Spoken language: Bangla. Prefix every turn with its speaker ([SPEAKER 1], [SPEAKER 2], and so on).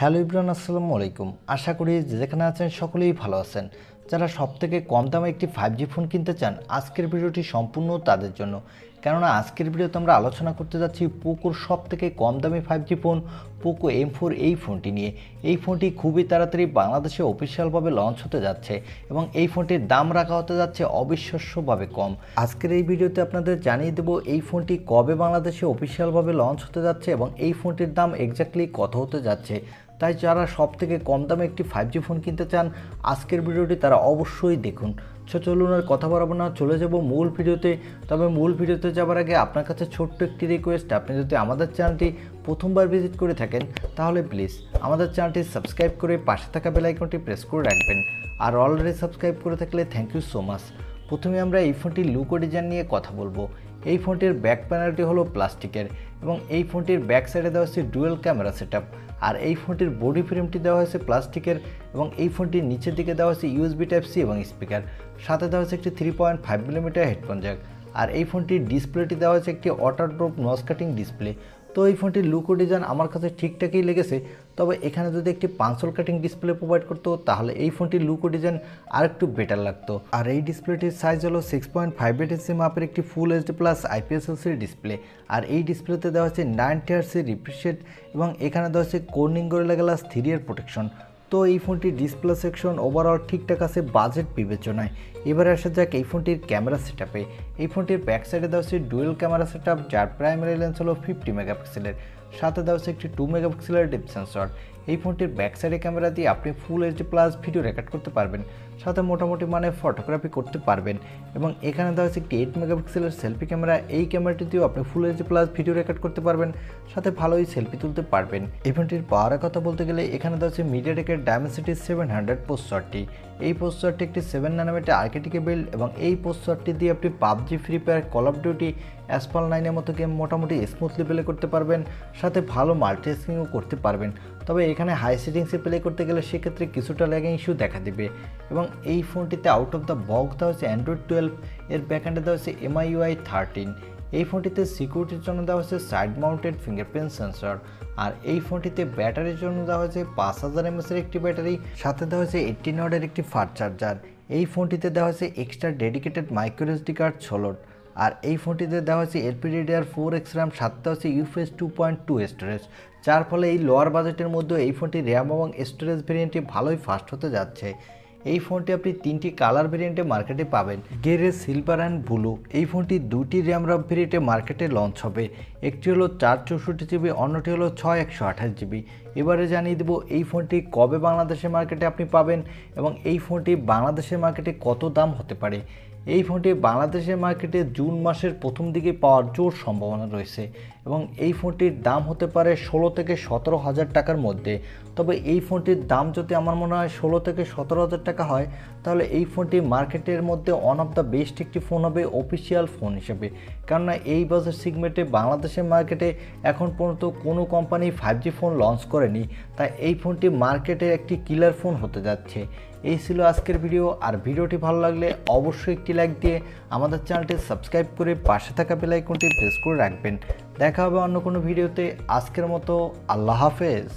[SPEAKER 1] হ্যালো ইব্রান, আসসালামু আলাইকুম। আশা করি যেখানে আছেন সকলেই ভালো আছেন। যারা সবথেকে কম দামে একটি 5G ফোন কিনতে চান, আজকের ভিডিওটি সম্পূর্ণ তাদের জন্য। কেননা আজকের ভিডিওতে আমরা আলোচনা করতে যাচ্ছি পোকোর সবথেকে কম দামি 5G ফোন পোকো M4 এই ফোনটি নিয়ে। এই ফোনটি খুবই তাড়াতাড়ি বাংলাদেশে অফিসিয়ালভাবে লঞ্চ হতে যাচ্ছে এবং এই ফোনটির দাম রাখা হতে যাচ্ছে অবিশ্বাস্যভাবে কম। আজকের এই ভিডিওতে আপনাদের জানিয়ে দেব এই ফোনটি কবে বাংলাদেশে অফিসিয়ালভাবে লঞ্চ হতে যাচ্ছে এবং এই ফোনটির দাম এক্স্যাক্টলি কত হতে যাচ্ছে। তাই যারা সবথেকে কম দামে একটি 5G ফোন কিনতে চান, আজকের ভিডিওটি তারা অবশ্যই দেখুন। চলুন আর কথা বাড়াবো না, চলে যাব মূল ভিডিওতে। তবে মূল ভিডিওতে যাবার আগে আপনার কাছে ছোট্ট একটি রিকোয়েস্ট, আপনি যদি আমাদের চ্যানেলটি প্রথমবার ভিজিট করে থাকেন তাহলে প্লিজ আমাদের চ্যানেলটি সাবস্ক্রাইব করে পাশে থাকা বেল আইকনটি প্রেস করে রাখবেন। আর অলরেডি সাবস্ক্রাইব করে থাকলে থ্যাংক ইউ সো মাচ। প্রথমে আমরা এই ফোনটির লুক ও ডিজাইন নিয়ে কথা বলবো। এই ফোনটির ব্যাক প্যানেলটি হলো প্লাস্টিকের এবং এই ফোনটির ব্যাক সাইডে দেওয়া হচ্ছে ডুয়েল ক্যামেরা সেটআপ। আর এই ফোনটির বডি ফ্রেমটি দেওয়া হয়েছে প্লাস্টিকের এবং এই ফোনটির নিচের দিকে দেওয়া হচ্ছে USB Type-C এবং স্পিকার, সাথে দেওয়া হচ্ছে একটি 3.5mm হেডফোন জ্যাক। আর এই ফোনটির ডিসপ্লেটি দেওয়া হয়েছে একটি ওয়াটারপ্রুফ নয়েজ কাটিং ডিসপ্লে। তো এই ফোনটির লুক ও ডিজাইন আমার কাছে ঠিকঠাকই লেগেছে, তবে এখানে যদি একটি পাঞ্চল কাটিং ডিসপ্লে প্রোভাইড করতো তাহলে এই ফোনটির লুক ও ডিজাইন আরেকটু বেটার লাগতো। আর এই ডিসপ্লেটির সাইজ হলো 6.58 ইঞ্চি মাপের একটি ফুল HD+ IPS LCD ডিসপ্লে। আর এই ডিসপ্লেতে দেওয়া হচ্ছে 90 Hz রিফ্রেশ রেট এবং এখানে দেওয়া হচ্ছে কর্নিং গরিলা গ্লাস 3 এর প্রোটেকশন। তো এই ফোনটির ডিসপ্লে সেকশন ওভারঅল ঠিকঠাক আছে বাজেট বিবেচনায়। এবারে আসা যাক এই ফোনটির ক্যামেরা সেটআপে। এই ফোনটির ব্যাক সাইডে দেওয়া হচ্ছে ডুয়েল ক্যামেরা সেটআপ, যার প্রাইমারি লেন্স হলো 50 মেগাপিক্সেলের, সাথে দেওয়া হচ্ছে একটি 2 মেগাপিক্সেলের ডেপথ সেন্সর। এই ফোনটির ব্যাক সাইডে ক্যামেরা দিয়ে আপনি ফুল HD+ ভিডিও রেকর্ড করতে পারবেন, সাথে মোটামুটি মানে ফটোগ্রাফি করতে পারবেন। এবং এখানে দেওয়া হচ্ছে একটি 8 মেগাপিক্সেলের সেলফি ক্যামেরা। এই ক্যামেরাটি দিয়েও আপনি ফুল HD+ ভিডিও রেকর্ড করতে পারবেন, সাথে ভালোই সেলফি তুলতে পারবেন। এই ফোনটির পাওয়ারের কথা বলতে গেলে এখানে দেওয়া হচ্ছে মিডিয়াটেকের ডায়মেনসিটি 700 প্রসেসরটি। এই প্রসেসরটি একটি 7 ন্যানোমিটার আর্কিটেক্টে বিল্ড এবং এই প্রসেসরটি দিয়ে আপনি PUBG, free fire, call of duty, asphalt 9 এর মতো গেম মোটামুটি স্মুথলি প্লে করতে পারবেন, সাথে ভালো মাল্টিটাস্কিংও করতে পারবেন। তবে এখানে হাই সেটিংসে প্লে করতে গেলে সেক্ষেত্রে কিছুটা ল্যাগিং ইস্যু দেখা দেবে। এবং এই ফোনটিতে আউট অফ দ্য বক্স দেওয়া হচ্ছে Android 12, এর ব্যাকএন্ডে দেওয়া হচ্ছে MIUI 13। এই ফোনটিতে সিকিউরিটির জন্য দেওয়া হচ্ছে সাইড মাউন্টেড ফিঙ্গারপ্রিন্ট সেন্সর। আর এই ফোনটিতে ব্যাটারির জন্য দেওয়া হয়েছে 5000 mAh এর একটি ব্যাটারি, সাথে দেওয়া হয়েছে 18 ওয়াটের একটি ফাস্ট চার্জার। এই ফোনটিতে দেওয়া হয়েছে extra dedicated micro SD card 16। আর এই ফোনটিতে দেওয়া হয়েছে LPDDR4X RAM, সাথে দেওয়া হচ্ছে UFS 2.2 স্টোরেজ, যার ফলে এই লোয়ার বাজেটের মধ্যে এই ফোনটি র্যাম এবং স্টোরেজ ভেরিয়েন্টটি ভালোই ফাস্ট হতে যাচ্ছে। এই ফোনটি আপনি 3টি কালার ভেরিয়েন্টে মার্কেটে পাবেন, গ্রে, সিলভার অ্যান্ড ব্লু। এই ফোনটি 2টি র্যাম রম ভেরিয়েন্টে মার্কেটে লঞ্চ হবে, একটি হলো 464GB, অন্যটি হলো 6128GB। এবারে জানিয়ে দেবো এই ফোনটি কবে বাংলাদেশের মার্কেটে আপনি পাবেন এবং এই ফোনটি বাংলাদেশের মার্কেটে কত দাম হতে পারে। এই ফোনটি বাংলাদেশের মার্কেটে জুন মাসের প্রথম দিকে পাওয়ার জোর সম্ভাবনা রয়েছে এবং এই ফোনটির দাম হতে পারে 16 থেকে 17 হাজার টাকার মধ্যে। তবে এই ফোনটির দাম যদি আমার মনে হয় 16 থেকে 17 হাজার টাকা হয়, তাহলে এই ফোনটি মার্কেটের মধ্যে ওয়ান অফ দ্য বেস্ট একটি ফোন হবে অফিসিয়াল ফোন হিসেবে। কেননা এই বাজার সেগমেন্টে বাংলাদেশের মার্কেটে এখন পর্যন্ত কোনো কোম্পানি 5G ফোন লঞ্চ করেনি, তাই এই ফোনটি মার্কেটে একটি কিলার ফোন হতে যাচ্ছে। এই ছিল আজকের ভিডিও। আর ভিডিওটি ভালো লাগলে অবশ্যই একটি লাইক দিয়ে আমাদের চ্যানেলটি সাবস্ক্রাইব করে পাশে থাকা বেল আইকনটি প্রেস করে রাখবেন। দেখা হবে অন্য কোনো ভিডিওতে। আজকের মতো আল্লাহ হাফেজ।